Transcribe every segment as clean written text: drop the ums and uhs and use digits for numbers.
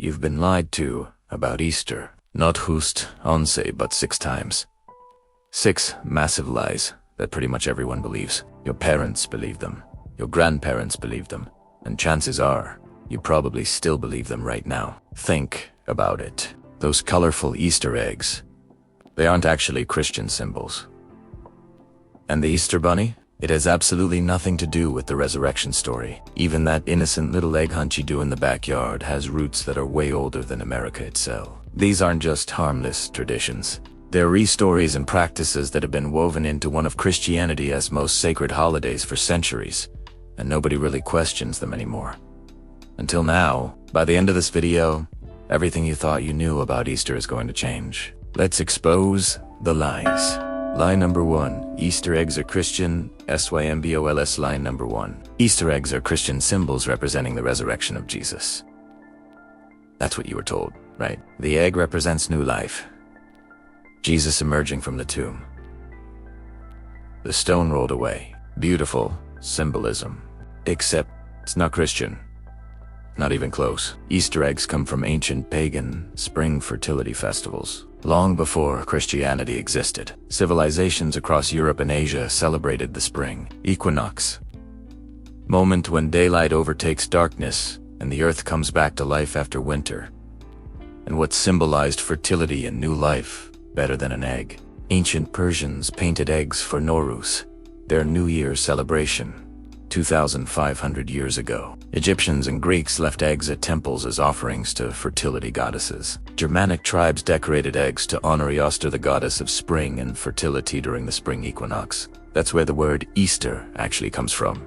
You've been lied to about Easter. Not just once, but 6 times. 6 massive lies that pretty much everyone believes. Your parents believe them. Your grandparents believe them. And chances are, you probably still believe them right now. Think about it. Those colorful Easter eggs, they aren't actually Christian symbols. And the Easter Bunny? It has absolutely nothing to do with the resurrection story. Even that innocent little egg hunt you do in the backyard has roots that are way older than America itself. These aren't just harmless traditions. They're re-stories and practices that have been woven into one of Christianity's most sacred holidays for centuries, and nobody really questions them anymore. Until now. By the end of this video, everything you thought you knew about Easter is going to change. Let's expose the lies. Lie number 1. Easter eggs are Christian, symbols. Lie number 1. Easter eggs are Christian symbols representing the resurrection of Jesus. That's what you were told, right? The egg represents new life. Jesus emerging from the tomb. The stone rolled away. Beautiful symbolism. Except it's not Christian. Not even close. Easter eggs come from ancient pagan spring fertility festivals. Long before Christianity existed, civilizations across Europe and Asia celebrated the spring equinox, moment when daylight overtakes darkness and the earth comes back to life after winter. And what symbolized fertility and new life better than an egg? Ancient Persians painted eggs for Nowruz, their New Year celebration. 2,500 years ago, Egyptians and Greeks left eggs at temples as offerings to fertility goddesses. Germanic tribes decorated eggs to honor Easter, the goddess of spring and fertility during the spring equinox. That's where the word Easter actually comes from.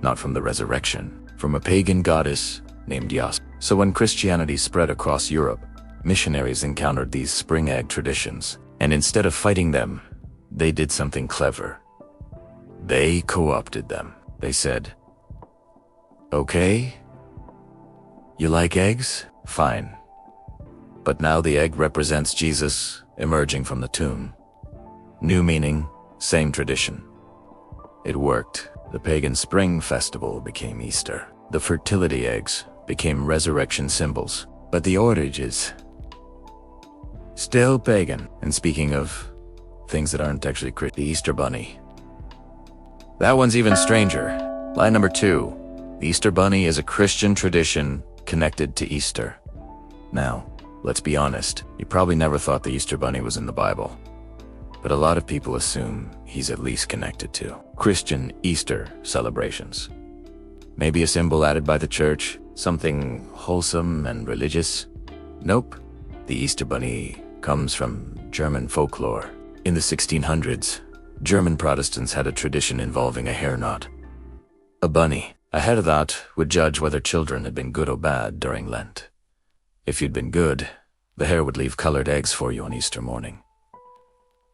Not from the resurrection, from a pagan goddess named Yas. So when Christianity spread across Europe, missionaries encountered these spring egg traditions, and instead of fighting them, they did something clever. They co-opted them. They said, "Okay, you like eggs? Fine. But now the egg represents Jesus emerging from the tomb." New meaning, same tradition. It worked. The pagan spring festival became Easter. The fertility eggs became resurrection symbols. But the origins, still pagan. And speaking of things that aren't actually Christian, the Easter Bunny. That one's even stranger. Lie number 2. The Easter Bunny is a Christian tradition connected to Easter. Now, let's be honest, you probably never thought the Easter Bunny was in the Bible. But a lot of people assume he's at least connected to Christian Easter celebrations. Maybe a symbol added by the church, something wholesome and religious? Nope. The Easter Bunny comes from German folklore. In the 1600s, German Protestants had a tradition involving a hair knot. A bunny, ahead of that, would judge whether children had been good or bad during Lent. If you'd been good, the hare would leave colored eggs for you on Easter morning.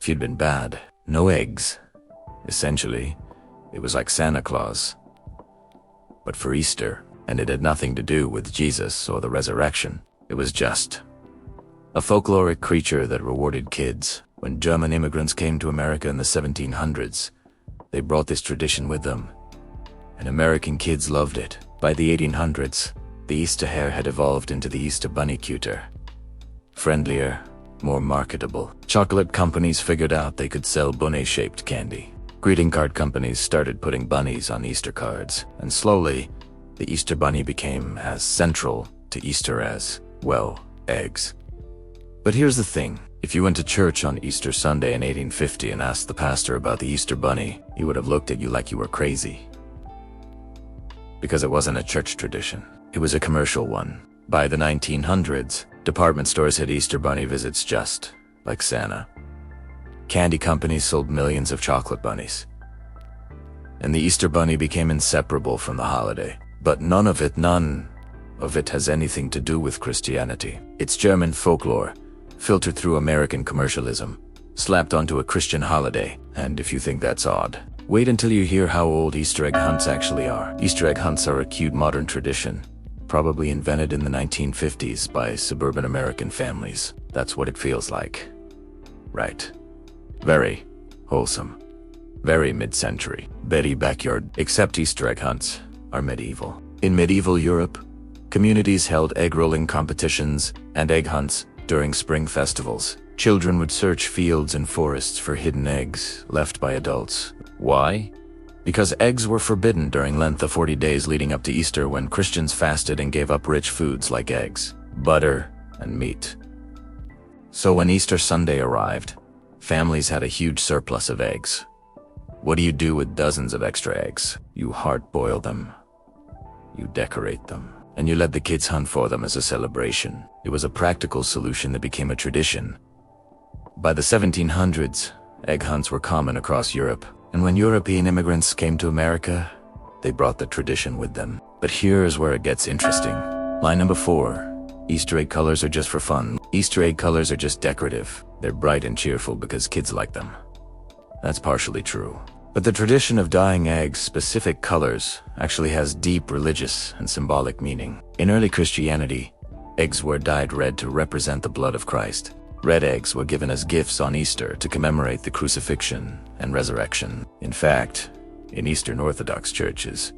If you'd been bad, no eggs. Essentially, it was like Santa Claus, but for Easter, and it had nothing to do with Jesus or the resurrection. It was just a folkloric creature that rewarded kids. When German immigrants came to America in the 1700s, they brought this tradition with them, and American kids loved it. By the 1800s, the Easter hare had evolved into the Easter Bunny, cuter, friendlier, more marketable. Chocolate companies figured out they could sell bunny-shaped candy. Greeting card companies started putting bunnies on Easter cards, and slowly, the Easter Bunny became as central to Easter as, well, eggs. But here's the thing. If you went to church on Easter Sunday in 1850 and asked the pastor about the Easter Bunny, he would have looked at you like you were crazy. Because it wasn't a church tradition. It was a commercial one. By the 1900s, department stores had Easter Bunny visits just like Santa. Candy companies sold millions of chocolate bunnies. And the Easter Bunny became inseparable from the holiday. But none of it has anything to do with Christianity. It's German folklore, filtered through American commercialism, slapped onto a Christian holiday. And if you think that's odd, wait until you hear how old Easter egg hunts actually are. Easter egg hunts are a cute modern tradition, probably invented in the 1950s by suburban American families. That's what it feels like. Right. Very wholesome. Very mid-century. Betty backyard. Except Easter egg hunts are medieval. In medieval Europe, Communities held egg rolling competitions and egg hunts during spring festivals. Children would search fields and forests for hidden eggs left by adults. Why? Because eggs were forbidden during Lent, the 40 days leading up to Easter, when Christians fasted and gave up rich foods like eggs, butter, and meat. So when Easter Sunday arrived, families had a huge surplus of eggs. What do you do with dozens of extra eggs? You hard-boil them. You decorate them. And you let the kids hunt for them as a celebration. It was a practical solution that became a tradition. By the 1700s, egg hunts were common across Europe. And when European immigrants came to America, they brought the tradition with them. But here's where it gets interesting. Line number 4. Easter egg colors are just for fun. Easter egg colors are just decorative. They're bright and cheerful because kids like them. That's partially true. But the tradition of dyeing eggs specific colors actually has deep religious and symbolic meaning. In early Christianity, eggs were dyed red to represent the blood of Christ. Red eggs were given as gifts on Easter to commemorate the crucifixion and resurrection. In fact, in Eastern Orthodox churches,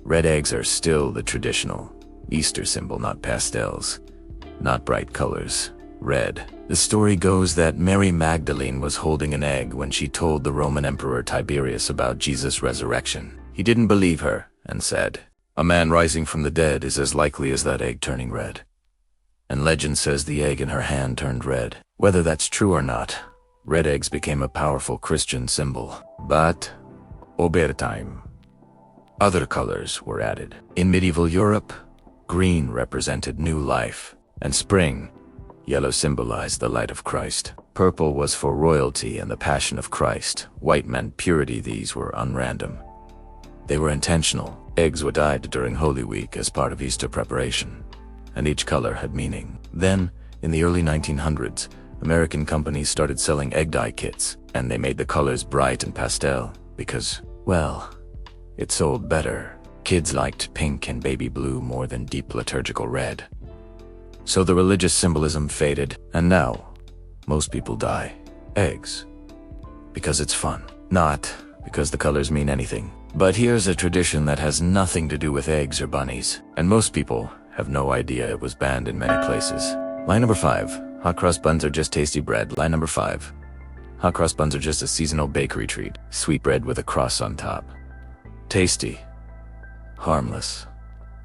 red eggs are still the traditional Easter symbol, not pastels, not bright colors. Red. The story goes that Mary Magdalene was holding an egg when she told the Roman Emperor Tiberius about Jesus' resurrection. He didn't believe her and said, "A man rising from the dead is as likely as that egg turning red." And legend says the egg in her hand turned red. Whether that's true or not, red eggs became a powerful Christian symbol. But over time, other colors were added. In medieval Europe, green represented new life, and spring, yellow symbolized the light of Christ. Purple was for royalty and the passion of Christ. White meant purity. These were unrandom. They were intentional. Eggs were dyed during Holy Week as part of Easter preparation, and each color had meaning. Then, in the early 1900s, American companies started selling egg dye kits, and they made the colors bright and pastel because, well, it sold better. Kids liked pink and baby blue more than deep liturgical red. So the religious symbolism faded, and now, most people dye eggs because it's fun, not because the colors mean anything. But here's a tradition that has nothing to do with eggs or bunnies, and most people have no idea it was banned in many places. Line number 5. Hot cross buns are just tasty bread. Line number 5. Hot cross buns are just a seasonal bakery treat. Sweet bread with a cross on top. Tasty. Harmless.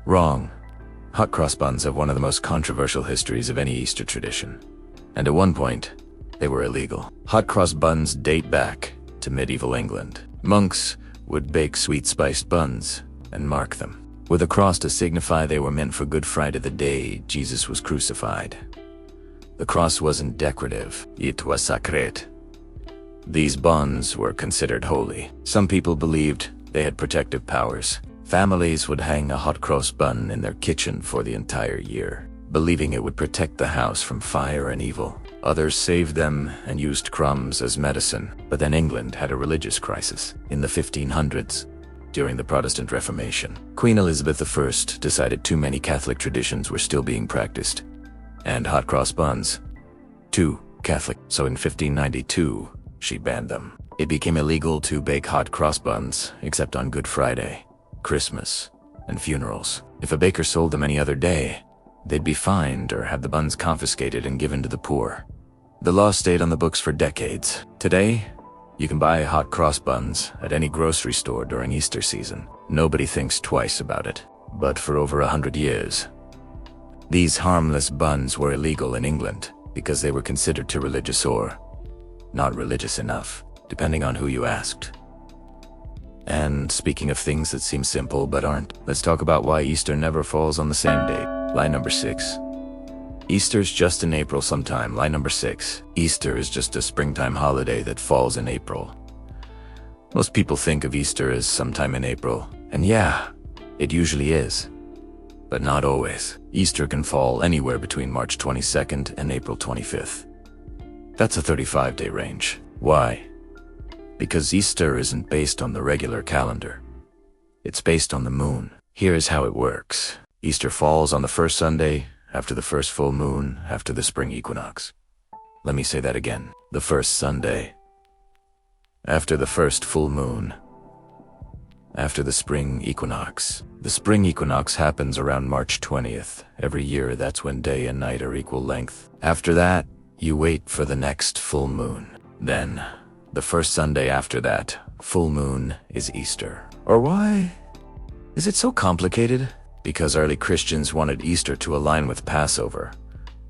Wrong. Hot cross buns have one of the most controversial histories of any Easter tradition. And at one point, they were illegal. Hot cross buns date back to medieval England. Monks would bake sweet spiced buns and mark them with a cross to signify they were meant for Good Friday, the day Jesus was crucified. The cross wasn't decorative, it was sacred. These buns were considered holy. Some people believed they had protective powers. Families would hang a hot cross bun in their kitchen for the entire year, believing it would protect the house from fire and evil. Others saved them and used crumbs as medicine. But then England had a religious crisis. In the 1500s, during the Protestant Reformation, Queen Elizabeth I decided too many Catholic traditions were still being practiced, and hot cross buns, too Catholic. So in 1592, she banned them. It became illegal to bake hot cross buns except on Good Friday, Christmas, and funerals. If a baker sold them any other day, they'd be fined or have the buns confiscated and given to the poor. The law stayed on the books for decades. Today, you can buy hot cross buns at any grocery store during Easter season. Nobody thinks twice about it. But for over 100 years, these harmless buns were illegal in England because they were considered too religious or not religious enough, depending on who you asked. And speaking of things that seem simple but aren't, let's talk about why Easter never falls on the same date. Line number 6. Easter's just in April sometime. Line number 6. Easter is just a springtime holiday that falls in April. Most people think of Easter as sometime in April, and yeah, it usually is. But not always. Easter can fall anywhere between March 22nd and April 25th. That's a 35-day range. Why? Because Easter isn't based on the regular calendar. It's based on the moon. Here's how it works. Easter falls on the first Sunday after the first full moon after the spring equinox. Let me say that again. The first Sunday after the first full moon after the spring equinox. The spring equinox happens around March 20th. Every year, that's when day and night are equal length. After that, you wait for the next full moon. Then, the first Sunday after that full moon is Easter. Or why is it so complicated? Because early Christians wanted Easter to align with Passover,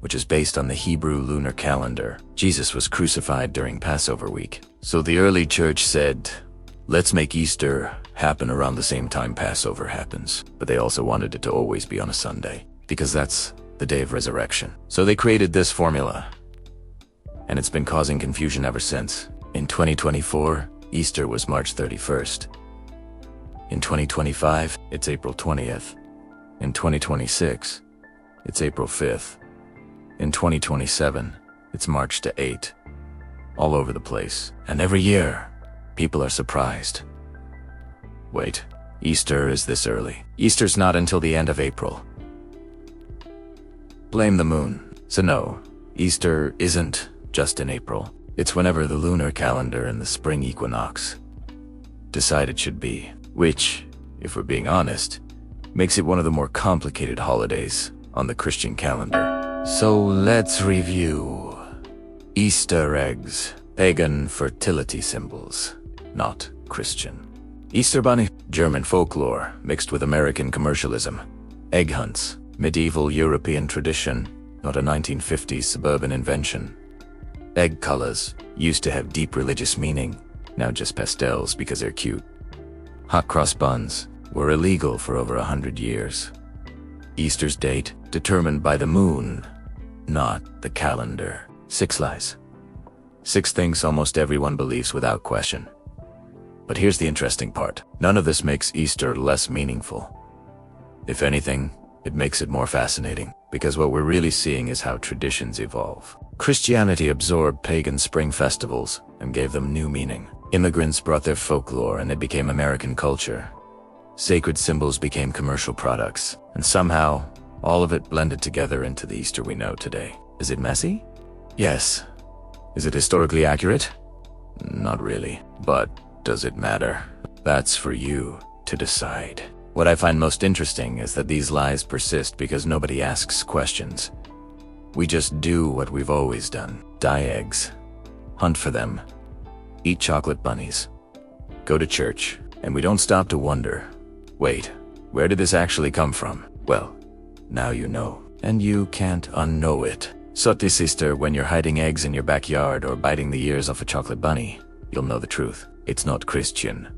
which is based on the Hebrew lunar calendar. Jesus was crucified during Passover week. So the early church said, let's make Easter happen around the same time Passover happens. But they also wanted it to always be on a Sunday, because that's the day of resurrection. So they created this formula, and it's been causing confusion ever since. In 2024, Easter was March 31st. In 2025, it's April 20th. In 2026, it's April 5th. In 2027, it's March to 8. All over the place. And every year, people are surprised. Wait, Easter is this early. Easter's not until the end of April. Blame the moon. So no, Easter isn't just in April. It's whenever the lunar calendar and the spring equinox decide it should be. Which, if we're being honest, makes it one of the more complicated holidays on the Christian calendar. So let's review. Easter eggs, pagan fertility symbols, not Christian. Easter bunny, German folklore mixed with American commercialism. Egg hunts, medieval European tradition, not a 1950s suburban invention. Egg colors used to have deep religious meaning, now just pastels because they're cute. Hot cross buns were illegal for over 100 years. Easter's date determined by the moon, not the calendar. 6 lies. 6 things almost everyone believes without question. But here's the interesting part. None of this makes Easter less meaningful. If anything, it makes it more fascinating, because what we're really seeing is how traditions evolve. Christianity absorbed pagan spring festivals and gave them new meaning. Immigrants brought their folklore and it became American culture. Sacred symbols became commercial products, and somehow, all of it blended together into the Easter we know today. Is it messy? Yes. Is it historically accurate? Not really. But does it matter? That's for you to decide. What I find most interesting is that these lies persist because nobody asks questions. We just do what we've always done. Dye eggs. Hunt for them. Eat chocolate bunnies. Go to church. And we don't stop to wonder, wait, where did this actually come from? Well, now you know. And you can't unknow it. So this Easter, when you're hiding eggs in your backyard or biting the ears off a chocolate bunny, you'll know the truth. It's not Christian.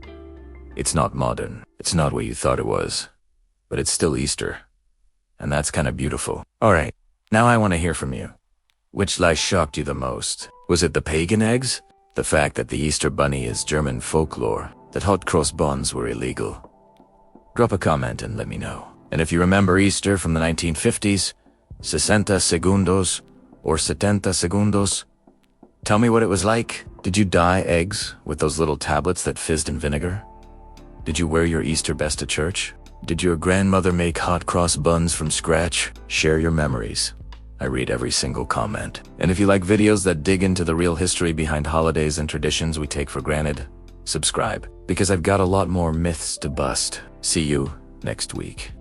It's not modern. It's not what you thought it was. But it's still Easter. And that's kind of beautiful. Alright, now I want to hear from you. Which lie shocked you the most? Was it the pagan eggs? The fact that the Easter bunny is German folklore? That hot cross buns were illegal? Drop a comment and let me know. And if you remember Easter from the 1950s, 60 segundos or 70 segundos, tell me what it was like. Did you dye eggs with those little tablets that fizzed in vinegar? Did you wear your Easter best to church? Did your grandmother make hot cross buns from scratch? Share your memories. I read every single comment. And if you like videos that dig into the real history behind holidays and traditions we take for granted, subscribe, because I've got a lot more myths to bust. See you next week.